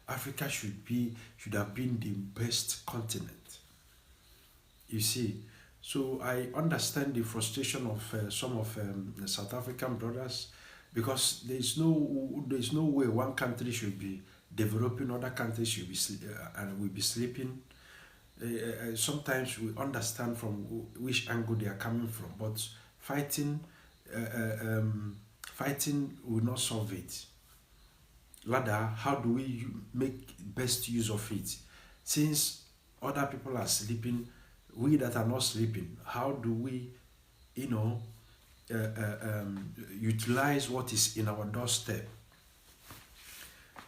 Africa should have been the best continent. You see, so I understand the frustration of some of the South African brothers, because there's no way one country should be developing, other countries should be and will be sleeping. Sometimes we understand from which angle they are coming from, but fighting uh, uh, um, fighting will not solve it. Rather, how do we make best use of it? Since other people are sleeping, we that are not sleeping, how do we, you know, utilize what is in our doorstep?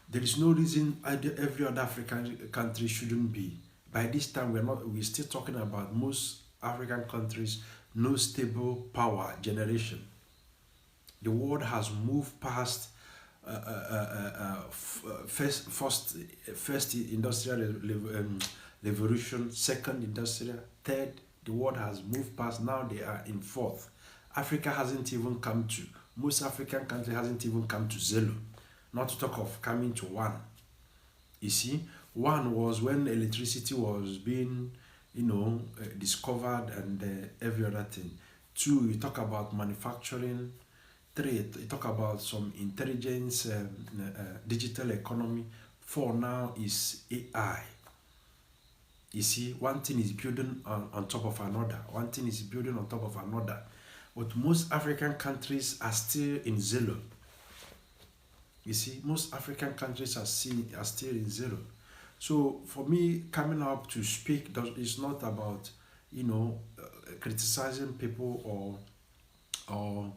There is no reason every other African country shouldn't be. By this time, we're still talking about most African countries, no stable power generation. The world has moved past first industrial revolution, second industrial, third. The world has moved past. Now they are in fourth. Africa hasn't even come to. Most African countries hasn't even come to zero. Not to talk of coming to one. You see, one was when electricity was being, discovered, and every other thing. Two, you talk about manufacturing. Three, you talk about some intelligence, digital economy. Four now is AI. You see, one thing is building on top of another. One thing is building on top of another. But most African countries are still in zero. You see, most African countries are still in zero. So for me, coming up to speak is not about, criticizing people, or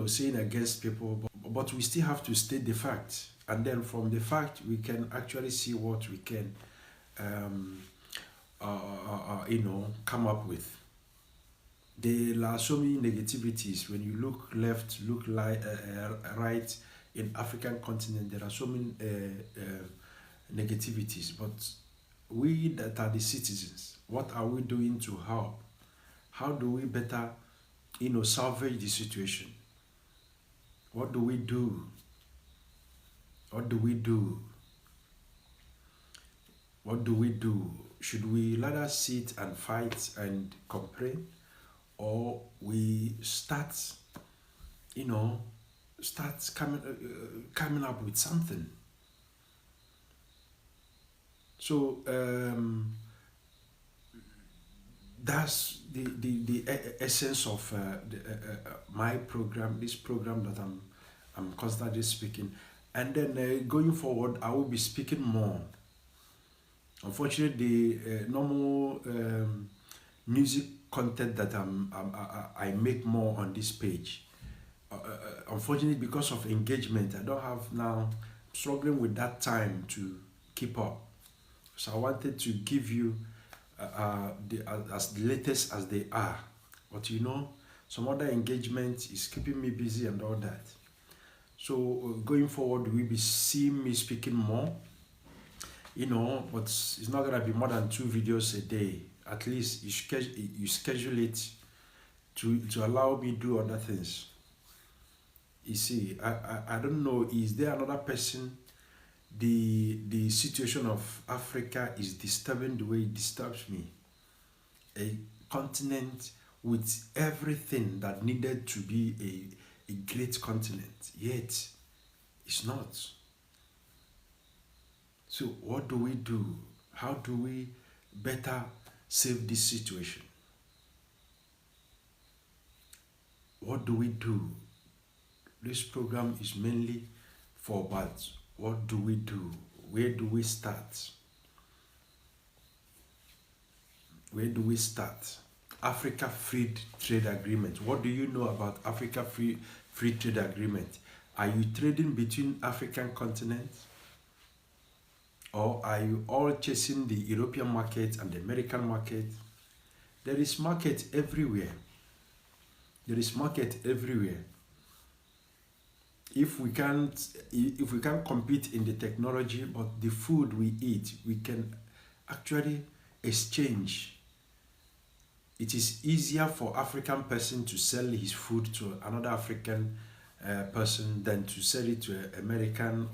saying against people, but we still have to state the fact, and then from the fact we can actually see what we can, um, come up with. There are so many negativities when you look left, right in African continent. There are so many negativities, but we that are the citizens, what are we doing to help? How do we better, salvage the situation? What do we do? What do we do? What do we do? Should we let us sit and fight and complain, or we start, start coming up with something? So that's the essence of my program, this program that I'm constantly speaking. And then going forward, I will be speaking more. Unfortunately, the normal music content that I make more on this page. Unfortunately, because of engagement, I don't have now, struggling with that time to keep up. So I wanted to give you as the latest as they are. But some other engagement is keeping me busy and all that. So going forward, we'll be seeing me speaking more. But it's not gonna be more than 2 videos a day. At least you schedule it to allow me do other things. You see, I don't know. Is there another person? The situation of Africa is disturbing the way it disturbs me. A continent with everything that needed to be a great continent, yet it's not. So what do we do? How do we better save this situation? What do we do? This program is mainly for about what do we do? Where do we start? Where do we start? Africa Free Trade Agreement. What do you know about Africa Free Trade Agreement? Are you trading between African continents? Or are you all chasing the European market and the American market? There is market everywhere. There is market everywhere. If we can't compete in the technology, but the food we eat, we can actually exchange. It is easier for African person to sell his food to another African person than to sell it to an American